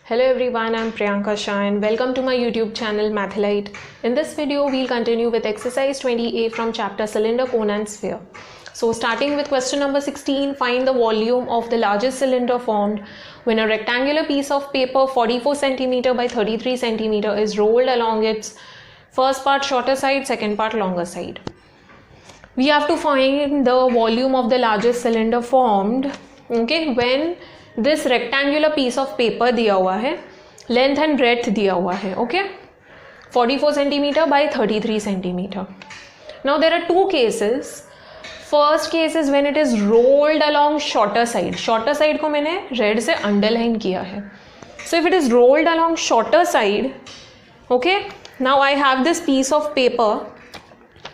Hello everyone, I'm Priyanka Shah and welcome to my YouTube channel Mathlite. In this video, we'll continue with exercise 20A from chapter Cylinder, Cone and Sphere. So starting with question number 16, find the volume of the largest cylinder formed when a rectangular piece of paper 44 cm by 33 cm is rolled along its first part shorter side, second part longer side. We have to find the volume of the largest cylinder formed, okay, when this rectangular piece of paper दिया हुआ है, length and breadth दिया हुआ है, okay, 44 cm by 33 cm. Now there are two cases. First case is when it is rolled along shorter side. Shorter side को मैंने red से underline किया है. So if it is rolled along shorter side, okay, now I have this piece of paper.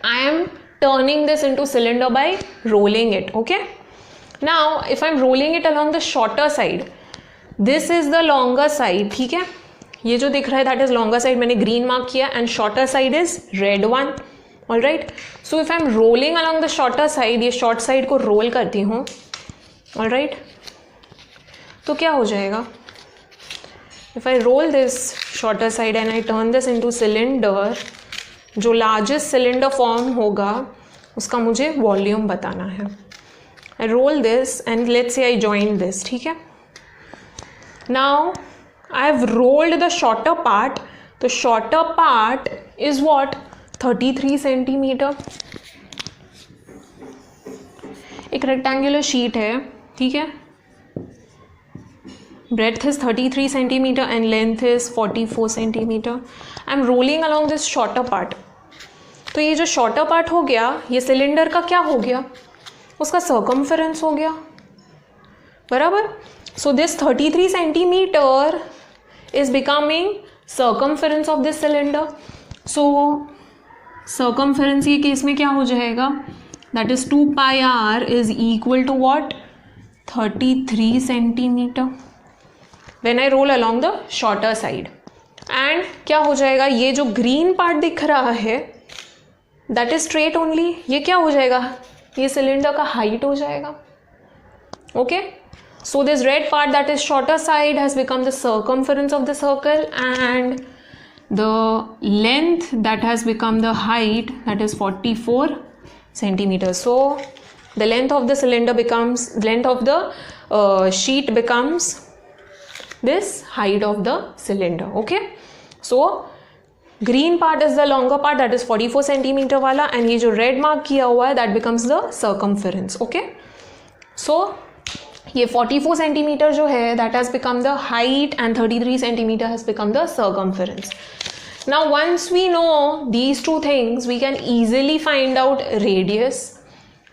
I am turning this into cylinder by rolling it, okay. Now if I'm rolling it along the shorter side, this is the longer side, ठीक है. ये जो दिख रहा है that is longer side, मैंने green mark किया, and shorter side is red one. All right. So if I'm rolling along the shorter side, ये short side को roll करती हूँ, all right, तो क्या हो जाएगा? If I roll this shorter side and I turn this into cylinder, जो largest cylinder form होगा उसका मुझे volume बताना है. I roll this and let's say I join this, ठीक है. Now I have rolled the shorter part. The shorter part is what? 33 centimeter. एक rectangular sheet है, ठीक है. Breadth is 33 centimeter and length is 44 centimeter. I'm rolling along this shorter part. तो ये जो shorter part हो गया, ये cylinder का क्या हो गया? उसका circumference हो गया, बराबर. So this 33 centimeter is becoming circumference of this cylinder. So circumference के केस में क्या हो जाएगा? That is 2 pi r is equal to what? 33 centimeter. When I roll along the shorter side. And क्या हो जाएगा? ये जो green part दिख रहा है, that is straight only. ये क्या हो जाएगा? ये सिलेंडर का हाइट हो जाएगा, okay. So this red part that is shorter side has become the circumference of the circle and the length that has become the height that is 44 centimeters. So the length of the cylinder becomes, length of the sheet becomes this height of the cylinder, okay. So green part is the longer part that is 44 centimeter वाला and ये जो red mark किया हुआ है that becomes the circumference, okay. So ये 44 centimeter जो है that has become the height and 33 centimeter has become the circumference. Now once we know these two things we can easily find out radius,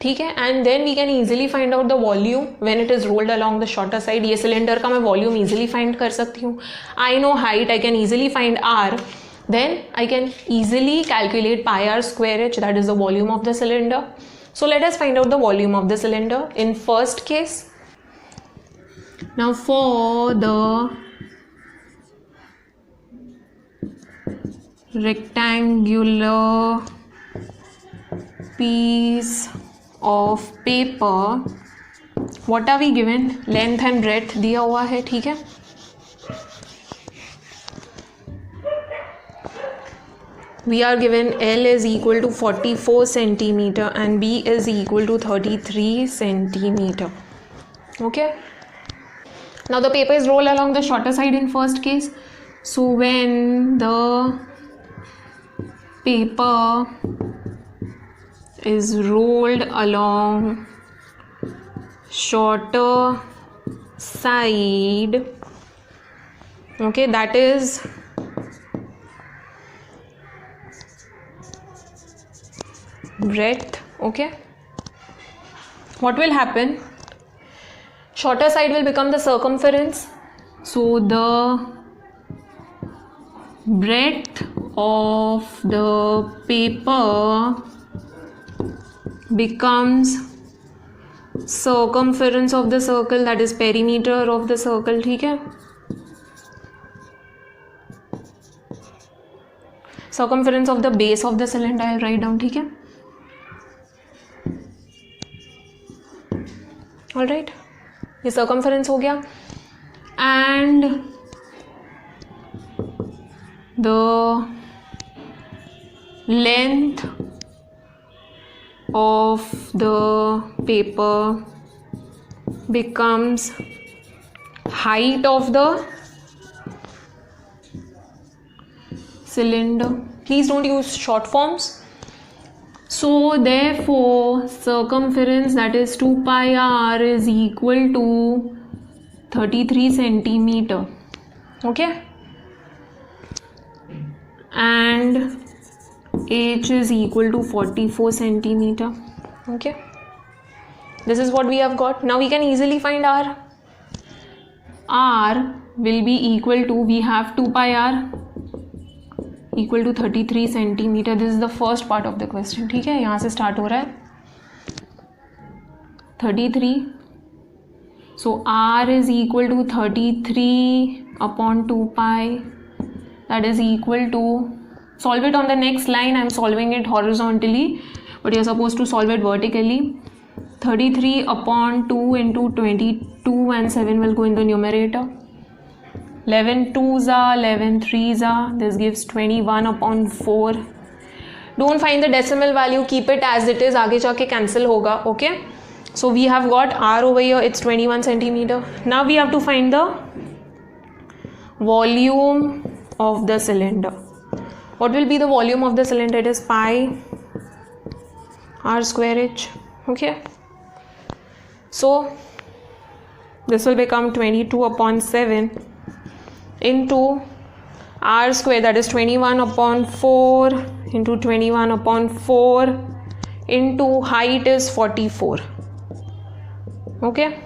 ठीक है, and then we can easily find out the volume when it is rolled along the shorter side. ये cylinder का मैं volume easily find कर सकती हूँ. I know height, I can easily find r. Then I can easily calculate pi r square h, that is the volume of the cylinder. So let us find out the volume of the cylinder in first case. Now for the rectangular piece of paper, what are we given? Length and breadth दिया हुआ है, ठीक है. We are given L is equal to 44 centimeter and B is equal to 33 centimeter. Okay. Now the paper is rolled along the shorter side in first case. So when the paper is rolled along shorter side, okay, that is breadth, okay. What will happen? Shorter side will become the circumference. So the breadth of the paper becomes circumference of the circle, that is perimeter of the circle, ठीक है. Circumference of the base of the cylinder I will write down, ठीक है. All right, ये circumference हो गया. And the length of the paper becomes height of the cylinder. Please don't use short forms. So therefore circumference, that is 2 pi r, is equal to 33 centimeter. Okay, and h is equal to 44 centimeter. Okay, this is what we have got. Now we can easily find r. R will be equal to, we have 2 pi r equal to 33 centimeter. This is the first part of the question. ठीक है, यहाँ से start हो रहा है 33. So r is equal to 33 upon 2 pi, that is equal to, solve it on the next line. I am solving it horizontally, but you are supposed to solve it vertically. 33 upon 2 into 22, and 7 will go in the numerator. 11 2s are, 11 3s are, this gives 21 upon 4. Don't find the decimal value, keep it as it is, आगे जाके cancel होगा. Okay, so we have got r over here, it's 21 centimeter. Now we have to find the volume of the cylinder. What will be the volume of the cylinder? It is pi r square h. Okay, so this will become 22 upon 7 into r square, that is 21 upon 4 into 21 upon 4 into height is 44. Okay,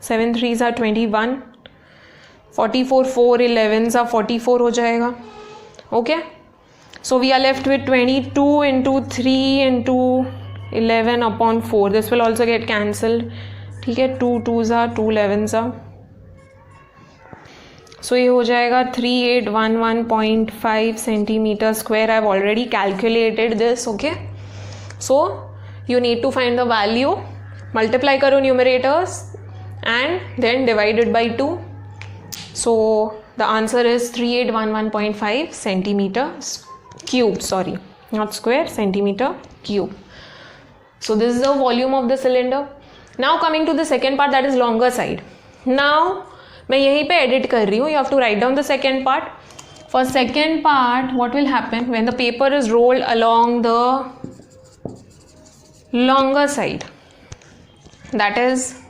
7 3s are 21, 44 4 11s are 44 हो जाएगा. Okay, so we are left with 22 into 3 into 11 upon 4. This will also get cancelled. ठीक है, 2 2s are, 2 11s are. So ये हो जाएगा 3811.5 centimeter square. I have already calculated this. Okay, so you need to find the value, multiply करो numerators and then divide it by 2. So the answer is 3811.5 centimeter cube, sorry, not square, centimeter cube. So this is the volume of the cylinder. Now coming to the second part, that is longer side. Now मैं यहीं पे edit कर रही हूँ. You have to write down the second part. For second part, what will happen when the paper is rolled along the longer side, that is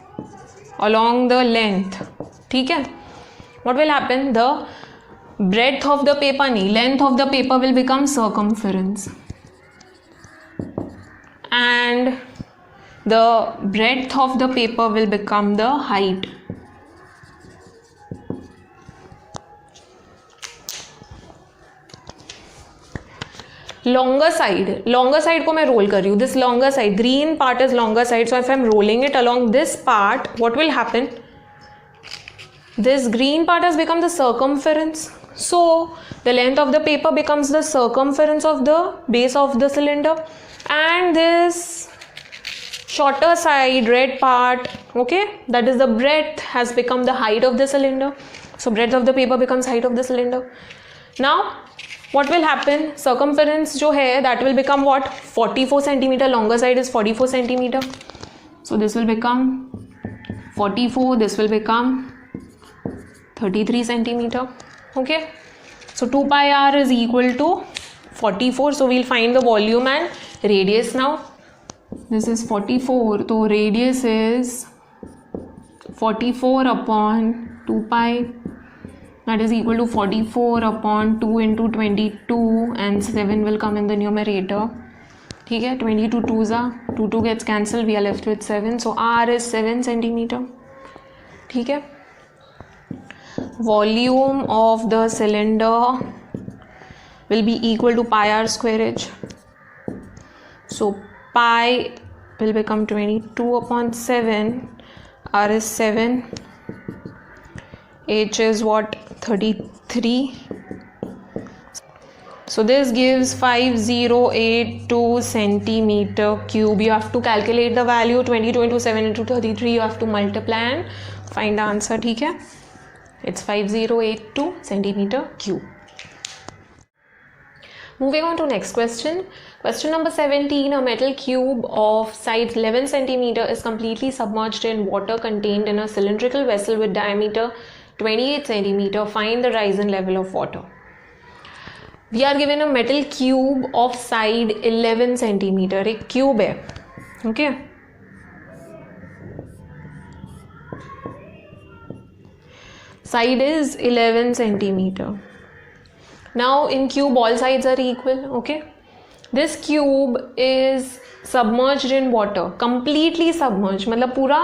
along the length. ठीक है, what will happen? The breadth of the paper नहीं, length of the paper will become circumference, and the breadth of the paper will become the height. Longer side को मैं roll कर रही हूँ. This longer side, green part is longer side. So if I am rolling it along this part, what will happen? This green part has become the circumference. So the length of the paper becomes the circumference of the base of the cylinder, and this shorter side, red part, okay, that is the breadth, has become the height of the cylinder. So breadth of the paper becomes height of the cylinder. Now what will happen? Circumference जो है, that will become what? 44 centimeter. Longer side is 44 centimeter. So this will become 44. This will become 33 centimeter. Okay. So 2 pi r is equal to 44. So we'll find the volume and radius now. This is 44. So radius is 44 upon 2 pi. That is equal to 44 upon 2 into 22, and 7 will come in the numerator. ठीक है, 22 2s are, 2 gets cancelled, we are left with 7. So r is 7 centimeter. ठीक है, volume of the cylinder will be equal to pi r square h. So pi will become 22 upon 7, r is 7, h is what? 33. So this gives 5082 centimeter cube. You have to calculate the value. 22 into 7 into 33. You have to multiply and find the answer. ठीक है, it's 5082 centimeter cube. Moving on to next question. Question number 17. A metal cube of size 11 centimeter is completely submerged in water contained in a cylindrical vessel with diameter 28 centimeter. Find the rise and level of water. We are given a metal cube of side 11 centimeter. एक cube है. Okay. Side is 11 centimeter. Now in cube all sides are equal. Okay, this cube is submerged in water, completely submerged, मतलब पूरा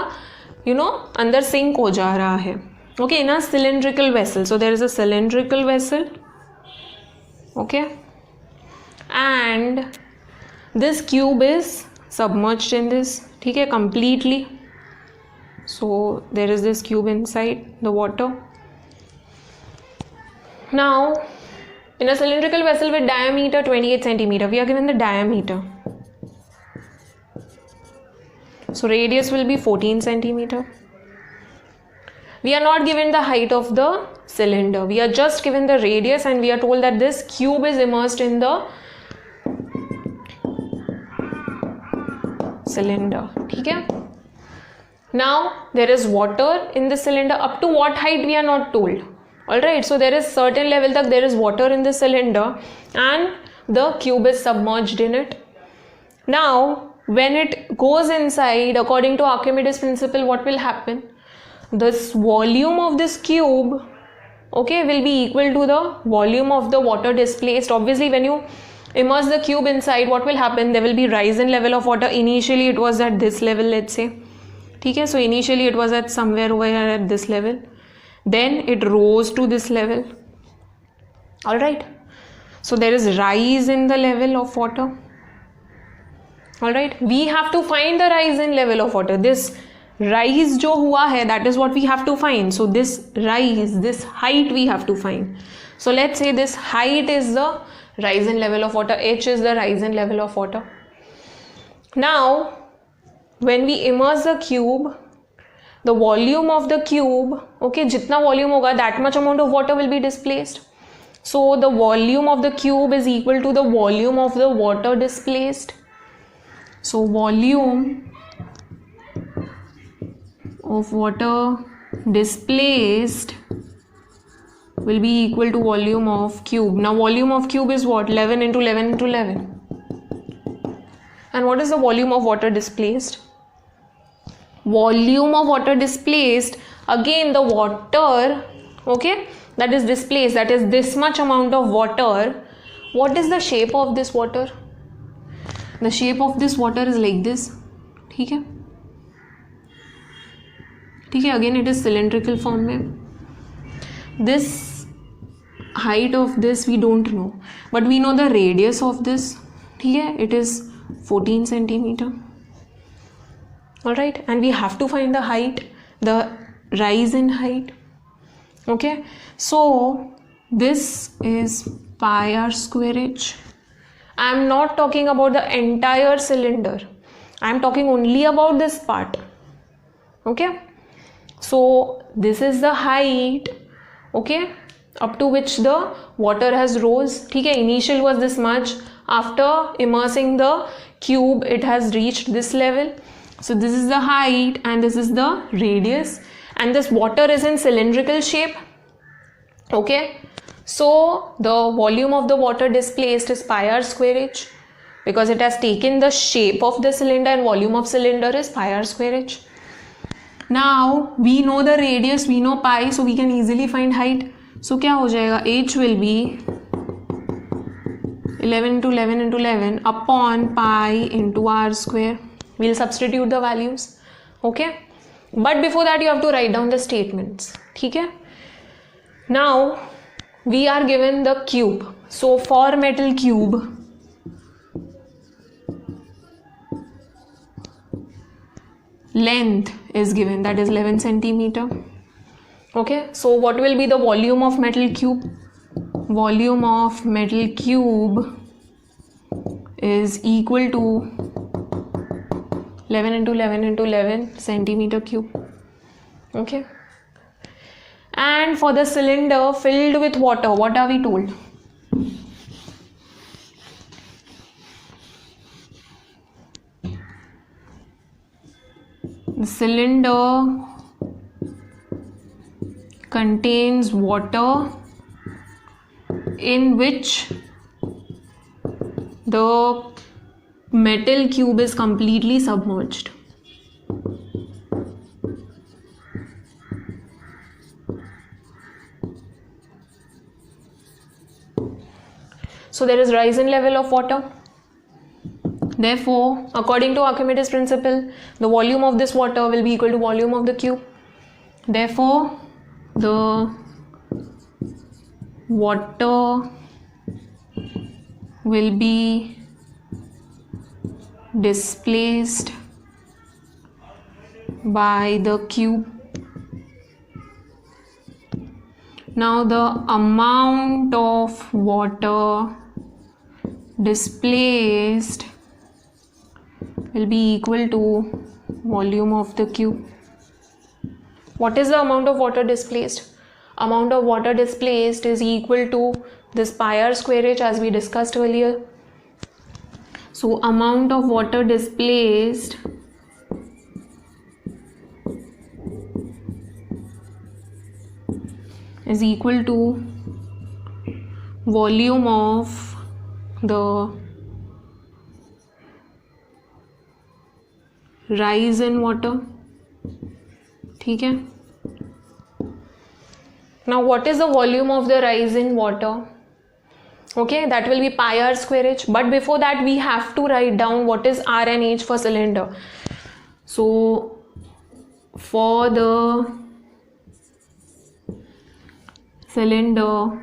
अंदर sink हो जा रहा है. Okay, in a cylindrical vessel. So there is a cylindrical vessel. Okay, and this cube is submerged in this. ठीक है, completely. So there is this cube inside the water. Now in a cylindrical vessel with diameter 28 centimeter, we are given the diameter. So radius will be 14 centimeter. We are not given the height of the cylinder. We are just given the radius, and we are told that this cube is immersed in the cylinder. ठीक है? Now there is water in the cylinder. Up to what height we are not told. Alright, so there is certain level that there is water in the cylinder and the cube is submerged in it. Now when it goes inside, according to Archimedes principle, what will happen? This volume of this cube, okay, will be equal to the volume of the water displaced. Obviously when you immerse the cube inside, what will happen? There will be rise in level of water. Initially it was at this level, let's say. Okay, so initially it was at somewhere over here at this level. Then it rose to this level. Alright, so there is rise in the level of water. Alright, we have to find the rise in level of water. This rise जो हुआ है, that is what we have to find. So this rise, this height we have to find. So let's say this height is the rise in level of water. H is the rise in level of water. Now when we immerse the cube, the volume of the cube, okay, जितना volume होगा, that much amount of water will be displaced. So the volume of the cube is equal to the volume of the water displaced. So volume of water displaced will be equal to volume of cube. Now volume of cube is what? 11 into 11 into 11. And what is the volume of water displaced? Volume of water displaced, again the water, okay, that is displaced, that is this much amount of water. What is the shape of this water? The shape of this water is like this. ठीक है, ठीक है, again it is cylindrical form में. This height of this we don't know, but we know the radius of this. ठीक है, it is 14 centimeter. Alright, and we have to find the height, the rise in height. Okay, so this is pi r square h. I am not talking about the entire cylinder. I am talking only about this part. Okay, so this is the height, okay, up to which the water has rose. ठीक है, initial was this much. After immersing the cube, it has reached this level. So this is the height and this is the radius, and this water is in cylindrical shape. Okay, so the volume of the water displaced is pi r square h, because it has taken the shape of the cylinder, and volume of cylinder is pi r square h. Now we know the radius, we know pi, so we can easily find height. So क्या हो जाएगा? H will be 11 into 11 into 11 upon pi into r square. We'll substitute the values. Okay, but before that you have to write down the statements. ठीक है? Now we are given the cube. So for metal cube, length is given, that is 11 centimeter. Okay, so what will be the volume of metal cube? Volume of metal cube is equal to 11 into 11 into 11 centimeter cube. Okay, and for the cylinder filled with water, what are we told? the cylinder contains water in which the metal cube is completely submerged. So there is rise in level of water. Therefore, according to Archimedes' principle, the volume of this water will be equal to volume of the cube. Therefore, the water will be displaced by the cube. Now the amount of water displaced will be equal to volume of the cube. What is the amount of water displaced? Amount of water displaced is equal to this pi r square h, as we discussed earlier. So amount of water displaced is equal to volume of the rise in water. ठीक है. Now what is the volume of the rise in water? Okay, that will be pi r square h. But before that we have to write down what is r and h for cylinder. So for the cylinder,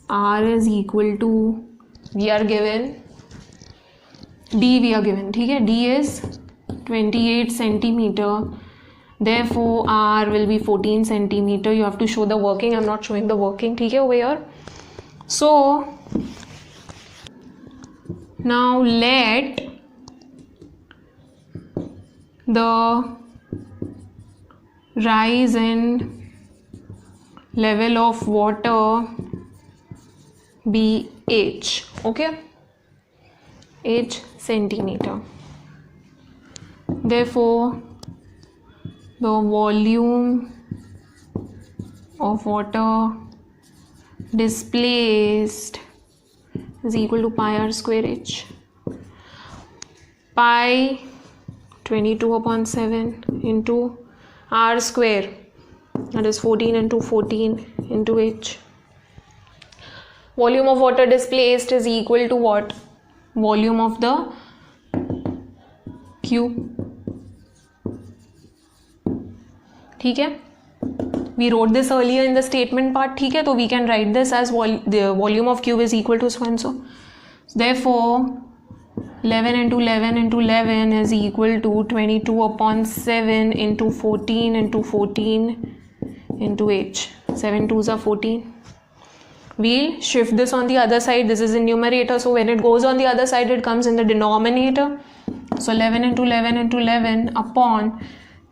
r is equal to, we are given d, we are given, ठीक है, d is 28 centimeter. Therefore r will be 14 centimeter. You have to show the working. I'm not showing the working, ठीक है, over here. So now let the rise in level of water be h. Okay, h centimeter. Therefore the volume of water displaced is equal to pi r square h. Pi 22/7 into r square, that is 14 into 14 into h. Volume of water displaced is equal to what? Volume of the cube. ठीक है, we wrote this earlier in the statement part. ठीक है, तो we can write this as the volume of cube is equal to so and so. Therefore 11 into 11 into 11 is equal to 22/7 into 14 into 14 into h. 7 2s are 14. We'll shift this on the other side. This is in numerator, so when it goes on the other side it comes in the denominator. So 11 into 11 into 11 upon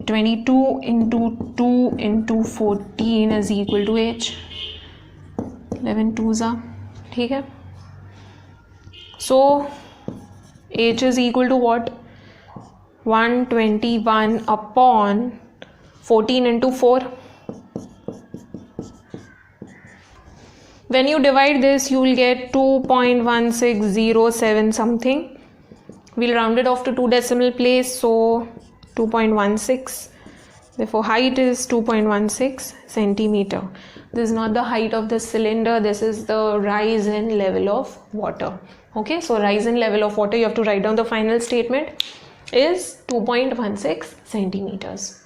22 into 2 into 14 is equal to h. 11 2s are, ठीक है. So h is equal to what? 121 upon 14 into 4. When you divide this, you will get 2.1607 something. We'll round it off to 2 decimal place, so 2.16. Therefore height is 2.16 centimeter. This is not the height of the cylinder, this is the rise in level of water. Okay, so rise in level of water, you have to write down the final statement, is 2.16 centimeters.